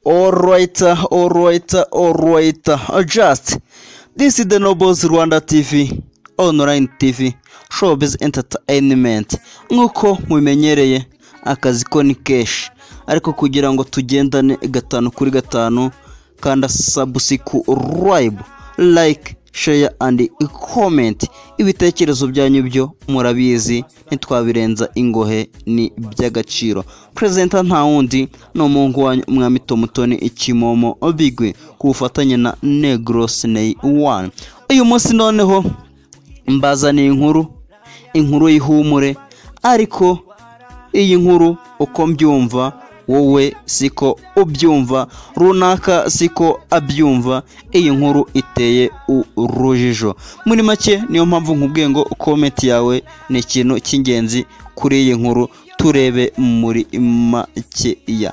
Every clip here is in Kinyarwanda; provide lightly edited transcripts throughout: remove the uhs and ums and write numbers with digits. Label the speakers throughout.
Speaker 1: Alright. Just this is the Nobles Rwanda TV, online TV, showbiz entertainment. Nkuko mubimenyereye akazi ko ni kesh, ariko kugira ngo tugendane gatanu kuri gatanu, kanda subscribe, like, share and comment. Ibitekerezo byanyu byo murabizi ntitwabirenza ingohe, ni by'agaciro. Presenter nta wundi no mungu wanyu Mwami Mutoni Ikimomo Obigwe ku bufatanye na Negros Ney 1. Uyu munsi noneho mbazaniye inkuru y'ihumure, ariko iyi nkuru uko mbyumva wowe siko ubyumva, runaka siko abyumva. Iyi nkuru iteye urujijo. Muri make niyo mpamvu nkubwiye ngo comment yawe ni ikintu cy'ingenzi kuri iyi nkuru. Turebe muri make ya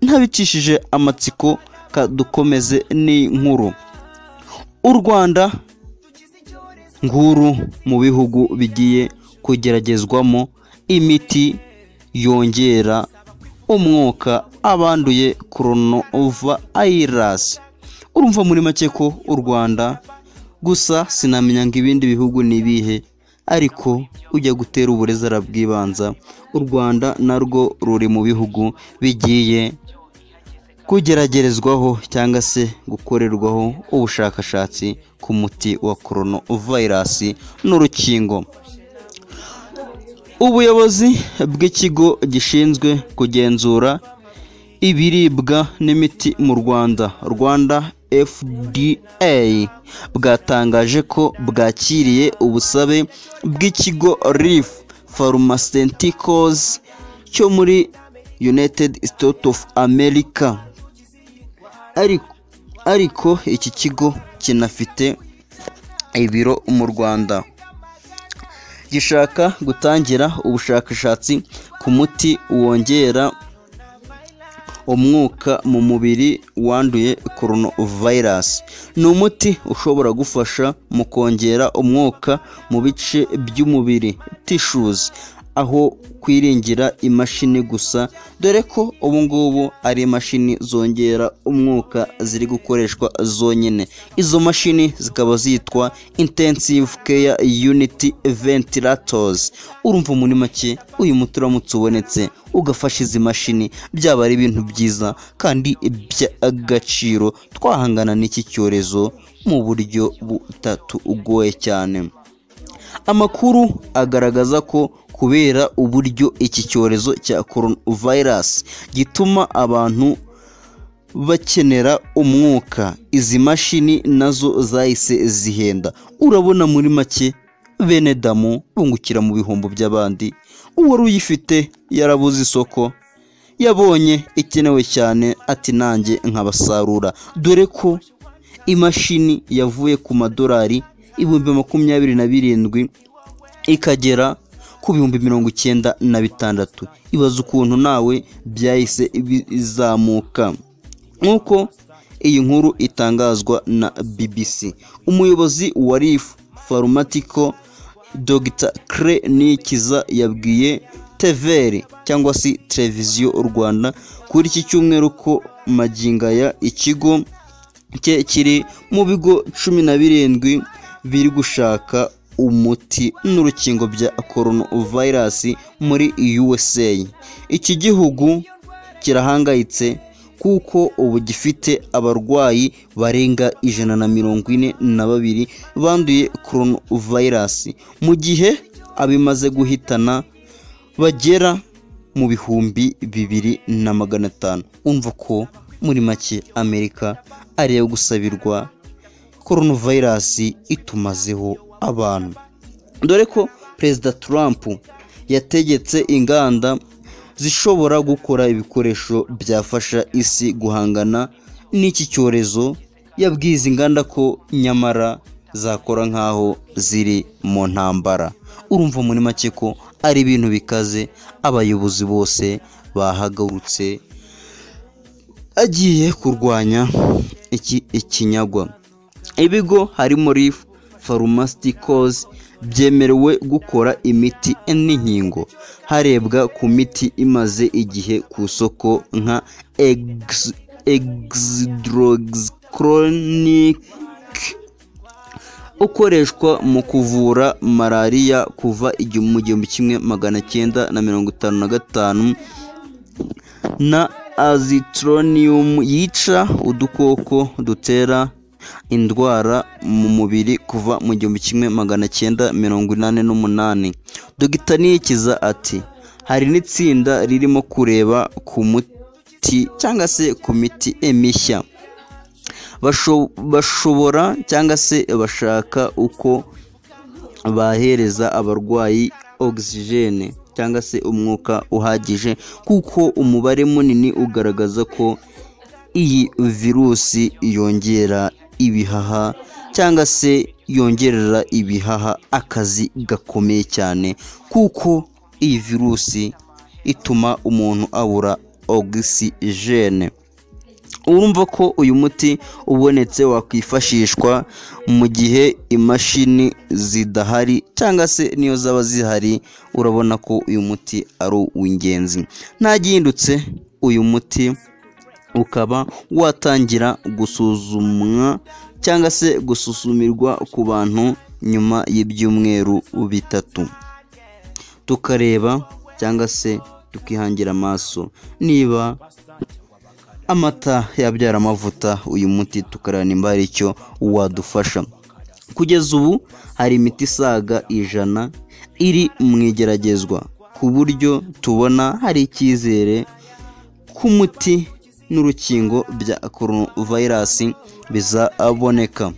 Speaker 1: ntabicishije amatsiko, kadukomeze ni nkuru. U Rwanda nguru mu bihugu bigiye kugeragezwamo imiti yongera umwuka abanduye coronavirus. Urumva muri make ko u Rwanda gusa, sinamenya ngo ibindi bihugu nibihe, ariko ujya gutera uburezi arabwibanza. U Rwanda narwo ruri mu bihugu bigiye kugeragerezwaho cyangwa se gukorerwaho ubushakashatsi ku muti wa coronavirus n'urukingo. Ubuyobozi bw'ikigo gishinzwe kugenzura ibiribwa n'imiti mu Rwanda, Rwanda FDA, bwatangaje ko bwakiriye ubusabe bw'ikigo Reef Pharmaceuticals cyo muri United States of America. Ariko iki kigo kinafite ibiro mu Rwanda, gishaka gutangira ubushakashatsi ku muti wongera umwuka mu mubiri wanduye coronavirus. Ni umuti ushobora gufasha mu kongera umwuka mu bice by'umubiri tissues, aho kwiringira imashini gusa, dore ko ubu ngubu ari imashini zongera umwuka ziri gukoreshwa zonyine. Izo mashini zikaba zitwa intensive care unit ventilators. Urumva muri make uyu muti uramutse ubonetse ugafasha izi mashini, byaba ari ibintu byiza kandi by'agaciro. Twahangana n'iki cyorezo mu buryo butatu ugoye cyane. Amakuru agaragaza ko kubera uburyo iki cyorezo cya coronavirus gituma abantu bakenera umwuka, izi mashini nazo zahise zihenda. Urabona muri make bene damu bungukira mu bihombo by'abandi. Uwari uyifite yarabuze isoko, yabonye ikenewe cyane ati nanjye nkabasarura, dore ko imashini yavuye ku madolari 27,000 ikagera ku 96,000. Ibaza ukuntu nawe byahise bizamuka. Nkuko iyi nkuru itangazwa na BBC, umuyobozi wa Reef Pharmaceutical Dr. Nikiza yabwiye TVR cyangwa se Televiziyo Rwanda kuri iki cyumweru ko maginga ya ikigo cye kiri mu bigo 17 biri gushaka umuti n'urukingo bya coronavirus muri USA. Iki gihugu kirahangayitse kuko ubu gifite abarwayi barenga 142 banduye coronavirus, mu gihe abimaze guhitana bagera mu bihumbi 2,500. Umva ko muri make Amerika ariyo gusabirwa, coronavirus itumazeho abantu, dore ko Perezida Trump yategetse inganda zishobora gukora ibikoresho byafasha isi guhangana n'iki cyorezo. Yabwize inganda ko nyamara zakora nkaho ziri mu ntambara. Urumva muri make ko ari ibintu bikaze. Abayobozi bose bahagurutse agiye kurwanya iki ikinyagwa. Ibigo harimo Reef Pharmaceuticals byemerewe gukora imiti n'inkingo harebwa ku miti imaze igihe ku isoko nka Exhydroxychloroquine ukoreshwa mu kuvura malariya kuva mu 1955 na azithronium yica udukoko dutera indwara mu mubiri kuva mu 1988. Dr. Niyikiza ati hari n'itsinda ririmo kureba ku muti cyangwa se ku miti emishya bashobora cyangwa se bashaka uko bahereza abarwayi oxygene cyangwa se umwuka uhagije kuko umubare munini ugaragaza ko iyi virusi yongera ibihaha cyangwa se yongerera ibihaha akazi gakomeye cyane kuko iyi virusi ituma umuntu abura oxygene. Urumva ko uyu muti ubonetse wakwifashishwa mu gihe imashini zidahari cyangwa se niyo zaba zihari, urabona ko uyu muti ari uw'ingenzi. Nta gihindutse uyu muti ukaba watangira gusuzumwa cyangwa se gususumirwa ku bantu nyuma y'ibyumweru 3 tukareba cyangwa se tukihangira amaso niba amata yabyara amavuta. Uyu muti tukarana nimba hari icyo wadufasha. Kugeza ubu hari imiti isaga 100 iri mu igeragezwa ku buryo tubona hari icyizere ku muti n'urukingo bya coronavirus bizaboneka.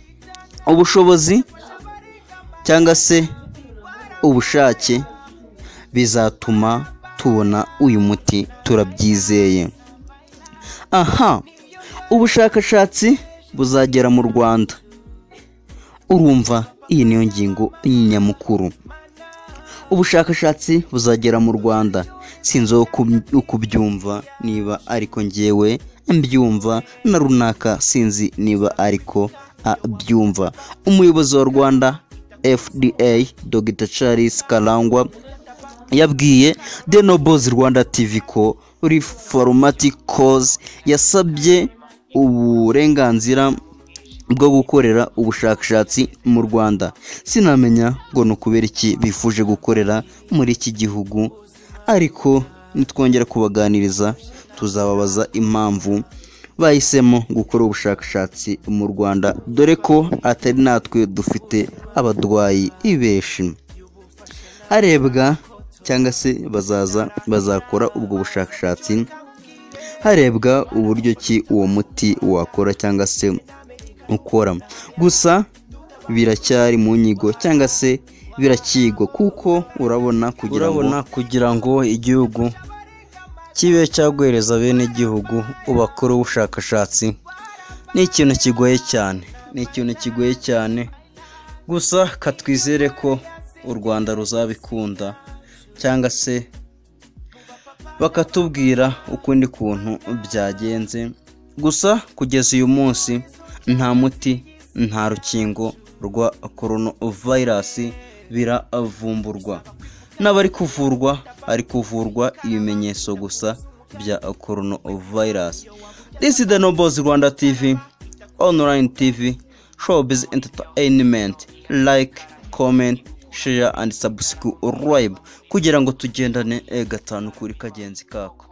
Speaker 1: Ubushobozi cyangwa se ubushake bizatuma tubona uyu muti, turabyizeye. Aha, ubushakashatsi buzagera mu Rwanda. Urumva iyi niyo ngingo nyamukuru. Ubushakashatsi buzagera mu Rwanda. Sinzi uko byumva, niba ariko ngewe mbyumva na runaka sinzi niba ariko byumva. Umuyobozi wa Rwanda FDA Dr. Charles Karangwa yabwiye The Nobles Rwanda TV ko Pharmaceuticals yasabye uburenganzira bwo gukorera ubushakashatsi mu Rwanda. Sinamenya ngo nukubera iki bifuje gukorera muri iki gihugu, ariko nitwongera kubaganiriza tuzababaza impamvu bahisemo gukora ubushakashatsi mu Rwanda, dore ko atari natwe dufite abadwayi ibeshi. Harebwa cyangwa se bazakora ubwo bushakashatsi harebwa uburyo ki uwo muti wakora cyangwa se ukora. Gusa biracyari mu nyigo cyangwa se birakigwa kuko urabona kugira ngo igihugu kibe cyagwereza bene igihugu ubakora ubushakashatsi ni ikintu kigoye cyane. Gusa katwizere ko u Rwanda ruzabikunda cyangwa se bakatubwira ukundi kuntu byagenze. Gusa kugeza uyu munsi nta muti nta rukingo rwa coronavirus biravumburwa. N'abari kuvurwa ari kuvurwa ibimenyetso gusa bya coronavirus. This is The Nobles Rwanda TV, online TV, showbiz entertainment. Like, comment, share and subscribe kugira ngo tugendane gatanu kuri kagenzi kako.